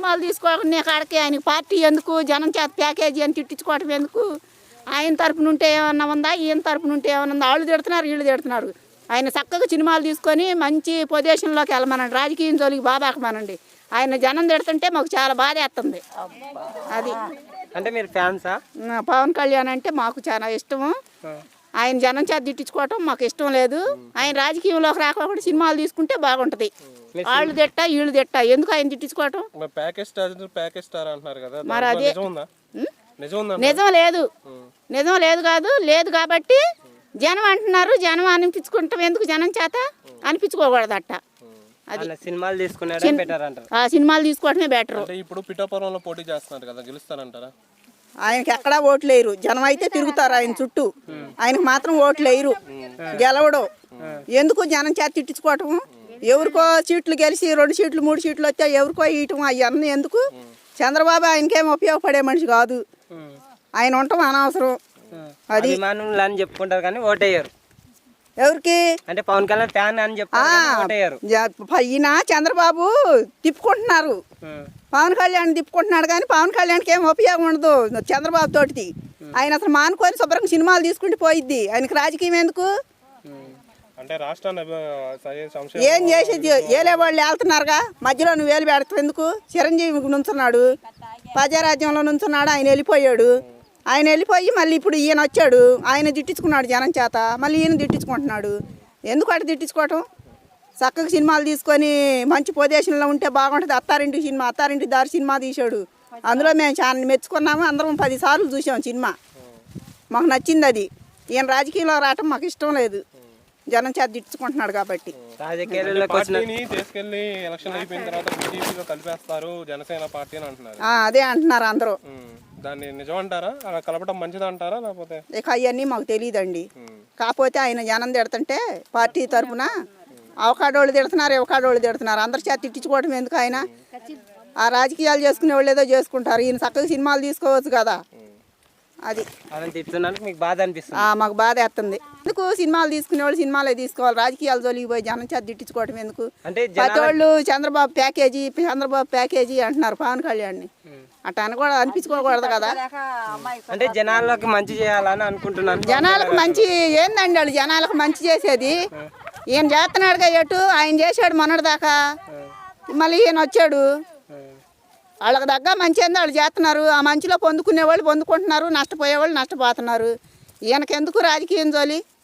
సినిమాలు తీసుకోకుండా కాడికి ఆయనకి పార్టీ ఎందుకు, జనం చేత ప్యాకేజీ అని తిట్టించుకోవటం ఎందుకు? ఆయన తరపున ఉంటే ఏమన్నా ఉందా, ఈయన తరపున ఉంటే ఏమన్నా ఉందా? వాళ్ళు తిడుతున్నారు, వీళ్ళు తిడుతున్నారు. ఆయన చక్కగా సినిమాలు తీసుకొని మంచి పొజిషన్లోకి వెళ్ళమనండి, రాజకీయం జోలికి బాబాకమనండి. ఆయన జనం తిడుతుంటే మాకు చాలా బాధ వేస్తుంది. అది అంటే మీరు ఫ్యాన్సా? పవన్ కళ్యాణ్ అంటే మాకు చాలా ఇష్టము. ఆయన జనం చేత తిట్టించుకోవటం మాకు ఇష్టం లేదు. ఆయన రాజకీయంలోకి రాకుండా సినిమాలు తీసుకుంటే బాగుంటుంది. వాళ్ళు తిట్ట వీళ్ళు తిట్ట ఎందుకు ఆయన తిట్టించుకోవటం? మరి అదే నిజం లేదు, నిజం లేదు కాదు లేదు కాబట్టి జనం అంటున్నారు. జనం అనిపించుకుంటాం ఎందుకు? జనం చేత అనిపించుకోకూడదట. అది సినిమాలు తీసుకునేదే బెటర్ అంటారు. సినిమాలు తీసుకోవటమే బెటర్. ఇప్పుడు పిఠాపురంలో పోటీ చేస్తున్నారు కదా, గెలుస్తారంటారా? ఆయనకి ఎక్కడా ఓట్లు వేయరు. జనం అయితే తిరుగుతారు ఆయన చుట్టూ, ఆయనకు మాత్రం ఓట్లు వేయరు. గెలవడం ఎందుకు? జనం చేత తిట్టించుకోవటం. ఎవరికో సీట్లు గెలిచి 2 సీట్లు 3 సీట్లు వస్తే ఎవరికో ఇయటం అవన్నీ ఎందుకు? చంద్రబాబు ఆయనకేం ఉపయోగపడే మనిషి కాదు. ఆయన ఉండటం అనవసరం. అది అని చెప్పుకుంటారు కానీ ఓటేయరు. ఎవరికి అంటే పవన్ కళ్యాణ్ ఫ్యాన్ అని చెప్తారు. ఈయన చంద్రబాబు తిప్పుకుంటున్నారు, పవన్ కళ్యాణ్ తిప్పుకుంటున్నాడు కానీ పవన్ కళ్యాణ్కి ఏం ఉపయోగం ఉండదు చంద్రబాబు తోటి. ఆయన అసలు మానుకొని శుభ్రంగా సినిమాలు తీసుకుంటూ పోయిద్ది. ఆయనకి రాజకీయం ఎందుకు? అంటే రాష్ట్రాన్ని ఏం చేసేది? ఏలే వాళ్ళు వెళ్తున్నారుగా, మధ్యలో నువ్వు వేలు పెడతావు ఎందుకు? చిరంజీవి నుంచున్నాడు, ప్రజారాజ్యంలో నుంచున్నాడు, ఆయన వెళ్ళిపోయాడు. ఆయన వెళ్ళిపోయి మళ్ళీ ఇప్పుడు ఈయన వచ్చాడు, ఆయన తిట్టించుకున్నాడు జనం చేత, మళ్ళీ ఈయన తిట్టించుకుంటున్నాడు. ఎందుకు అటు తిట్టించుకోవటం? చక్కగా సినిమాలు తీసుకొని మంచి పొజిషన్లో ఉంటే బాగుంటుంది. అత్తారింటి దారి సినిమా తీశాడు, అందులో మేము చాలా మెచ్చుకున్నాము. అందరం 10 సార్లు చూసాం సినిమా, మాకు నచ్చింది అది. ఈయన రాజకీయంలో రావటం మాకు ఇష్టం లేదు, జనం చేత తిట్టించుకుంటున్నాడు కాబట్టి. తీసుకెళ్లి ఎలక్షన్ అయిపోయిన తర్వాత బీజేపీలో కలిపేస్తారు జనసేన పార్టీ అని అంటున్నారు. అదే అంటున్నారు అందరూ. దాన్ని నిజం అంటారా? అలా కలపడం మంచిది అంటారా? లేకపోతే ఇక అవన్నీ మాకు తెలియదండి. కాకపోతే ఆయన జనం తిడుతుంటే పార్టీ తరఫున అవకాడోళ్ళు తిడుతున్నారు, ఎవకాడోళ్ళు తిడుతున్నారు. అందరి చేత తిట్టించుకోవడం ఎందుకు? ఆయన ఆ రాజకీయాలు చేసుకునే వాళ్ళు ఏదో చేసుకుంటారు. ఈయన చక్కగా సినిమాలు తీసుకోవచ్చు కదా. అది మీకు బాధ అనిపిస్తుంది? మాకు బాధ వేస్తుంది. ఎందుకు? సినిమాలు తీసుకునే వాళ్ళు సినిమాలే తీసుకోవాలి, రాజకీయాలు జోలికి పోయి జనం చేత తిట్టించుకోవడం ఎందుకు? ప్రతి వాళ్ళు చంద్రబాబు ప్యాకేజీ అంటున్నారు పవన్ కళ్యాణ్ని. అట్లా అని కూడా అనిపించుకోకూడదు కదా. అంటే జనాలకు మంచి చేయాలని అనుకుంటున్నాను. జనాలకు మంచి ఏందండి? వాళ్ళు జనాలకు మంచి చేసేది ఈయన చేస్తున్నాడుగా. ఎటు ఆయన చేశాడు మొన్నటిదాకా, మళ్ళీ ఈయన వచ్చాడు. వాళ్ళకి దగ్గర మంచి ఏందో వాళ్ళు చేస్తున్నారు. ఆ మంచిలో పొందుకునే వాళ్ళు పొందుకుంటున్నారు, నష్టపోయేవాళ్ళు నష్టపోతున్నారు. ఈయనకెందుకు రాజకీయం జోలి?